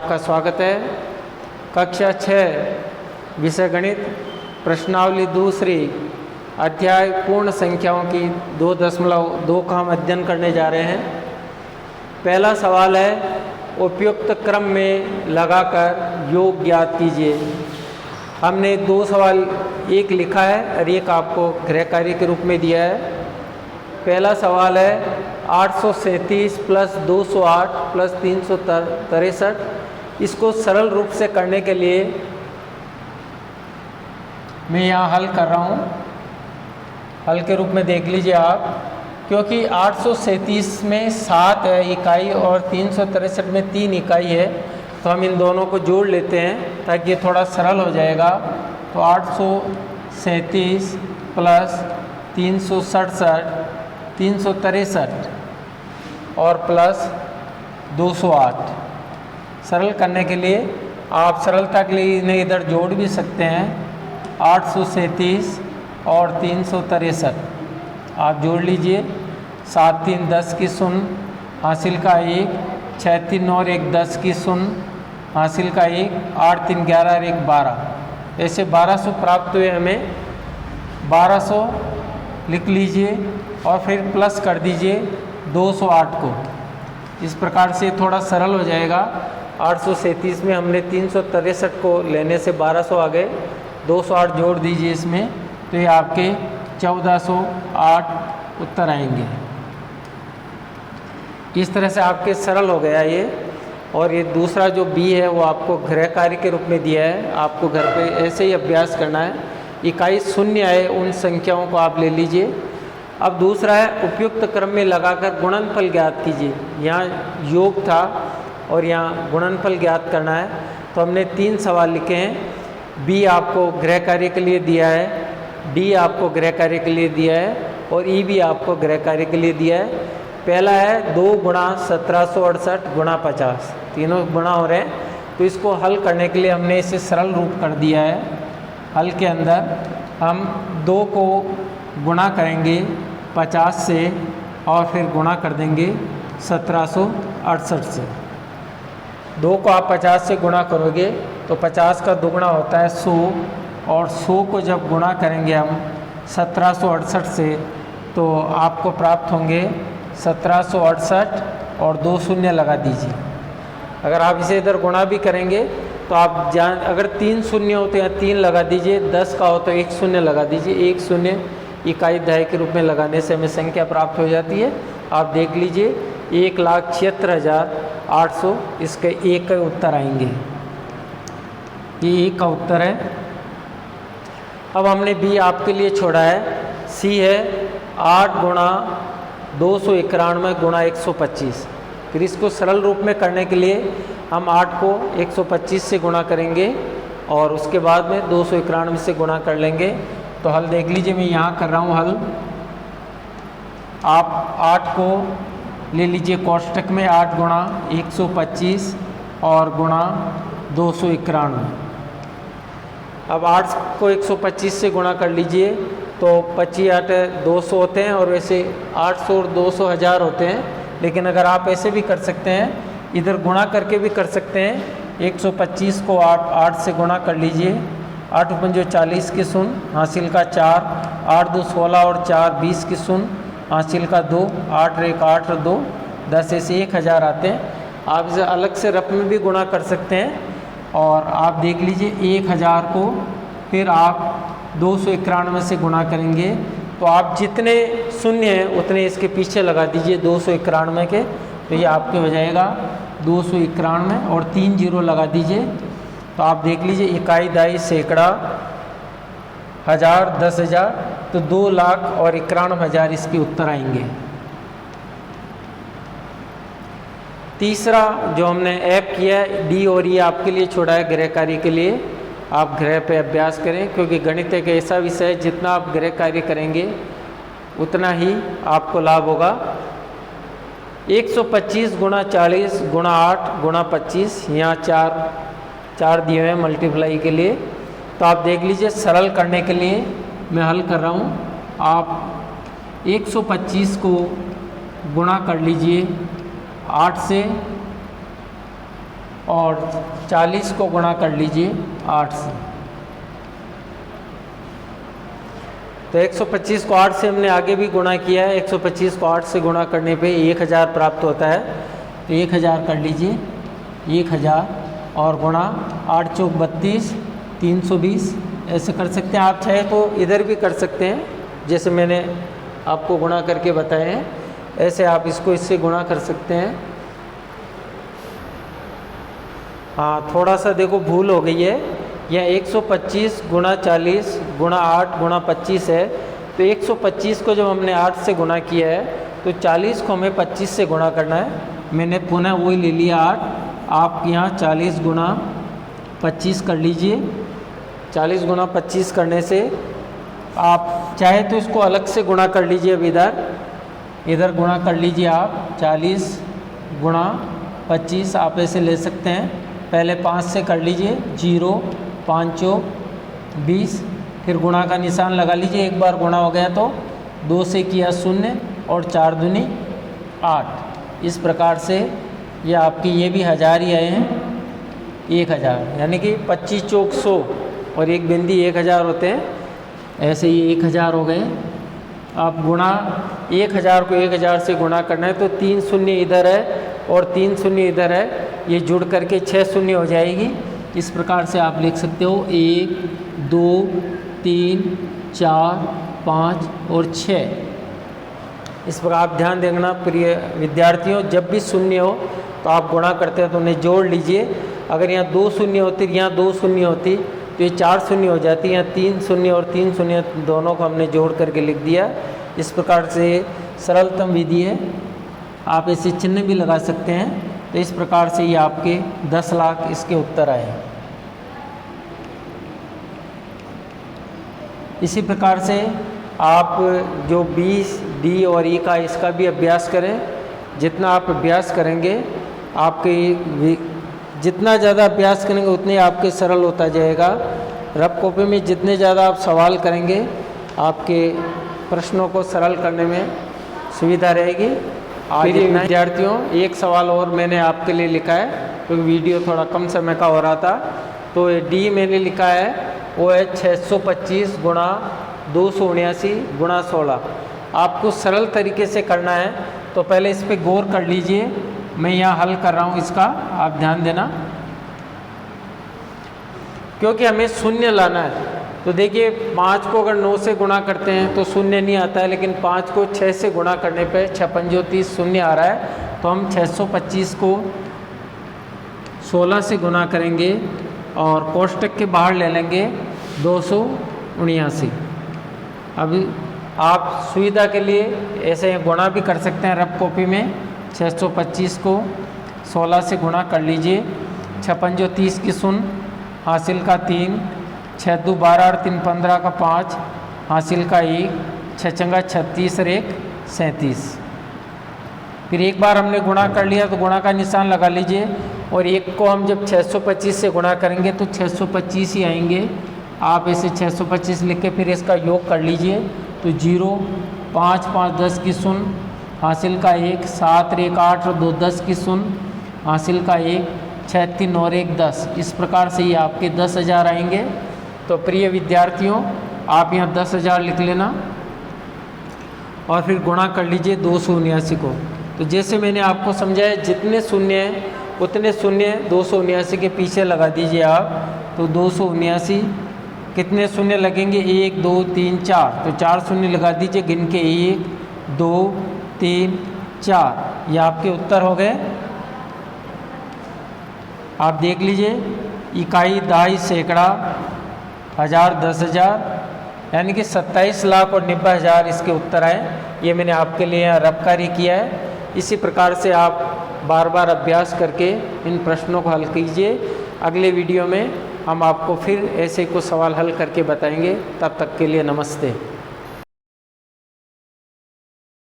आपका स्वागत है। कक्षा 6 विषय गणित प्रश्नावली दूसरी अध्याय पूर्ण संख्याओं की 2.2 का हम अध्ययन करने जा रहे हैं। पहला सवाल है, उपयुक्त क्रम में लगाकर योग ज्ञात कीजिए। हमने 2 सवाल, एक लिखा है और एक आपको गृह कार्य के रूप में दिया है। पहला सवाल है 837 प्लस 208 प्लस 363, इसको सरल रूप से करने के लिए मैं यहाँ हल कर रहा हूँ। हल के रूप में देख लीजिए आप, क्योंकि 837 में 7 है इकाई और 363 में 3 इकाई है, तो हम इन दोनों को जोड़ लेते हैं ताकि ये थोड़ा सरल हो जाएगा। तो 837 प्लस 367 363 और प्लस 208। सरल करने के लिए आप सरलता के लिए इन्हें इधर जोड़ भी सकते हैं। 837 और 363 आप जोड़ लीजिए। 7 3 10 की शून्य, हासिल का 1, 6 3 और 1 10 की शून्य, हासिल का 1, 8 3 11 और 1 12। ऐसे 1200 प्राप्त हुए हमें। 1200 लिख लीजिए और फिर प्लस कर दीजिए 208 को। इस प्रकार से थोड़ा सरल हो जाएगा। 837 में हमने 363 को लेने से 1200 आ गए, 208 जोड़ दीजिए इसमें, तो ये आपके 1408 उत्तर आएंगे। इस तरह से आपके सरल हो गया ये। और ये दूसरा जो बी है वो आपको गृह कार्य के रूप में दिया है, आपको घर पे ऐसे ही अभ्यास करना है। इकाई शून्य आए उन संख्याओं को आप ले लीजिए। अब दूसरा है, उपयुक्त क्रम में लगाकर गुणनफल ज्ञात कीजिए। यहाँ योग था और यहाँ गुणनफल ज्ञात करना है, तो हमने 3 सवाल लिखे हैं। बी आपको गृह कार्य के लिए दिया है, डी आपको गृह कार्य के लिए दिया है और ई भी आपको गृह कार्य के लिए दिया है। पहला है 2 गुणा 1768 गुणा 50, तीनों गुणा हो रहे हैं, तो इसको हल करने के लिए हमने इसे सरल रूप कर दिया है। हल के अंदर हम 2 को गुणा करेंगे 50 से और फिर गुणा कर देंगे 1768 से। 2 को आप 50 से गुणा करोगे तो 50 का दुगुना होता है 100, और 100 को जब गुणा करेंगे हम 1768 से तो आपको प्राप्त होंगे 1768 और 2 शून्य लगा दीजिए। अगर आप इसे इधर गुणा भी करेंगे तो आप अगर 3 शून्य होते हैं 3 लगा दीजिए, 10 का हो तो 1 शून्य लगा दीजिए। 1 शून्य इकाई दहाई के रूप में लगाने से हमें संख्या प्राप्त हो जाती है। आप देख लीजिए 1,76,800 इसके एक का उत्तर आएंगे। ये एक का उत्तर है। अब हमने बी आपके लिए छोड़ा है। सी है 8 गुणा 291 गुणा 125। फिर इसको सरल रूप में करने के लिए हम 8 को 125 से गुणा करेंगे और उसके बाद में 291 से गुणा कर लेंगे। तो हल देख लीजिए, मैं यहाँ कर रहा हूँ हल। आप 8 को ले लीजिए कोष्टक में, 8 गुणा 125 और गुणा 291। अब 8 को 125 से गुणा कर लीजिए तो 25 8 200 होते हैं, और वैसे 800 और 200 1000 होते हैं। लेकिन अगर आप ऐसे भी कर सकते हैं, इधर गुणा करके भी कर सकते हैं। 125 को आप 8 से गुणा कर लीजिए। 8 पंजो 40 की शून्य, हासिल का 4, 8 2 16 और 4 20 की शून्य, हासिल का 2, 8 1 8 2 10 ऐसे 1000 आते हैं। आप इसे अलग से रफ में भी गुणा कर सकते हैं। और आप देख लीजिए 1000 को फिर आप 291 से गुणा करेंगे, तो आप जितने शून्य हैं उतने इसके पीछे लगा दीजिए 291 के, तो ये आपके हो जाएगा 291 और 3 जीरो लगा दीजिए। तो आप देख लीजिए इकाई दहाई सैकड़ा, हज़ार, 10,000, तो 2,00,000 और 91,000 इसके उत्तर आएंगे। तीसरा जो हमने ऐप किया है डी, और ये आपके लिए छोड़ा है गृह कार्य के लिए। आप गृह पे अभ्यास करें, क्योंकि गणित एक ऐसा विषय है जितना आप गृह कार्य करेंगे उतना ही आपको लाभ होगा। 125 गुणा 40 गुणा 8 गुणा 25, यहाँ 4 दिए हुए हैं मल्टीप्लाई के लिए। तो आप देख लीजिए सरल करने के लिए मैं हल कर रहा हूँ। आप 125 को गुणा कर लीजिए 8 से और 40 को गुणा कर लीजिए 8 से। तो 125 को 8 से हमने आगे भी गुणा किया है। 125 को 8 से गुणा करने पे 1000 प्राप्त होता है। तो 1000 कर लीजिए, 1000 और गुणा 8 चौक 32, 320। ऐसे कर सकते हैं। आप चाहे तो इधर भी कर सकते हैं, जैसे मैंने आपको गुणा करके बताए हैं, ऐसे आप इसको इससे गुणा कर सकते हैं। हाँ, थोड़ा सा देखो भूल हो गई है। यह 125 गुणा 40 गुणा 8 गुणा 25 है। तो 125 को जब हमने 8 से गुणा किया है तो 40 को हमें 25 से गुणा करना है। मैंने पुनः वही ले लिया 8। आप यहाँ 40 गुणा 25 कर लीजिए। 40 गुणा 25 करने से आप चाहे तो इसको अलग से गुणा कर लीजिए। अब इधर गुणा कर लीजिए आप। 40 गुणा 25 आप ऐसे ले सकते हैं। पहले 5 से कर लीजिए, 0 5 20, फिर गुणा का निशान लगा लीजिए। एक बार गुणा हो गया तो 2 से किया 0 और 4 दूनी 8। इस प्रकार से ये आपकी ये भी 1000 ही आए हैं। 1000 यानी कि 25 चौक 100 और एक बिंदी 1000 होते हैं। ऐसे ये 1000 हो गए। आप गुणा 1000 को 1000 से गुणा करना है तो 3 शून्य इधर है और 3 शून्य इधर है, ये जुड़ करके 6 शून्य हो जाएगी। इस प्रकार से आप लिख सकते हो 1 2 3 4 5 और 6। इस पर आप ध्यान देना प्रिय विद्यार्थियों, जब भी शून्य हो तो आप गुणा करते हैं तो उन्हें जोड़ लीजिए। अगर यहाँ 2 शून्य होती, यहाँ 2 शून्य होती तो ये 4 शून्य हो जाती। यहाँ 3 शून्य और 3 शून्य दोनों को हमने जोड़ करके लिख दिया। इस प्रकार से सरलतम विधि है। आप ऐसे चिन्ह भी लगा सकते हैं। तो इस प्रकार से ये आपके 10 लाख इसके उत्तर आए। इसी प्रकार से आप जो 20 डी और ई का इसका भी अभ्यास करें। जितना आप अभ्यास करेंगे, आपके जितना ज़्यादा अभ्यास करेंगे उतने आपके सरल होता जाएगा। रफ कॉपी में जितने ज़्यादा आप सवाल करेंगे, आपके प्रश्नों को सरल करने में सुविधा रहेगी। आज विद्यार्थियों, एक सवाल और मैंने आपके लिए लिखा है क्योंकि वीडियो थोड़ा कम समय का हो रहा था। तो डी मैंने लिखा है वो है 625 गुणा 279 गुणा 16। आपको सरल तरीके से करना है तो पहले इस पर गौर कर लीजिए। मैं यहाँ हल कर रहा हूँ इसका, आप ध्यान देना, क्योंकि हमें शून्य लाना है। तो देखिए 5 को अगर 9 से गुणा करते हैं तो शून्य नहीं आता है, लेकिन 5 को 6 से गुणा करने पे 6 पंजो 30 शून्य आ रहा है। तो हम 625 को 16 से गुणा करेंगे और कोष्टक के बाहर ले लेंगे 279। अभी आप सुविधा के लिए ऐसे गुणा भी कर सकते हैं रफ कॉपी में। 625 को 16 से गुणा कर लीजिए। 6 पंजो 30 की शून्य, हासिल का 3, 6 दो 12 और 3 15 का 5, हासिल का 1, 6 चंगा 36 और 1 37। फिर एक बार हमने गुणा कर लिया तो गुणा का निशान लगा लीजिए। और एक को हम जब 625 से गुणा करेंगे तो 625 ही आएंगे। आप इसे 625 लिख के फिर इसका योग कर लीजिए। तो 0 5 5 10 की शून्य, हासिल का 1, 7 और 1 8 और 2 10 की शून्य, हासिल का 1, 6 3 और 1 10। इस प्रकार से ये आपके 10,000 आएंगे। तो प्रिय विद्यार्थियों, आप यहाँ 10,000 लिख लेना और फिर गुणा कर लीजिए 279 को। तो जैसे मैंने आपको समझाया, जितने शून्य हैं उतने शून्य 279 के पीछे लगा दीजिए आप। तो 279 कितने शून्य लगेंगे? 1 2 3 4। तो 4 शून्य लगा दीजिए गिन के। 1 2 3 4। ये आपके उत्तर हो गए। आप देख लीजिए, इकाई, दहाई, सैकड़ा, हज़ार, 10,000 यानी कि 27 लाख और 90,000 इसके उत्तर आए। ये मैंने आपके लिए रफ कार्य किया है। इसी प्रकार से आप बार बार अभ्यास करके इन प्रश्नों को हल कीजिए। अगले वीडियो में हम आपको फिर ऐसे कुछ सवाल हल करके बताएंगे। तब तक के लिए नमस्ते।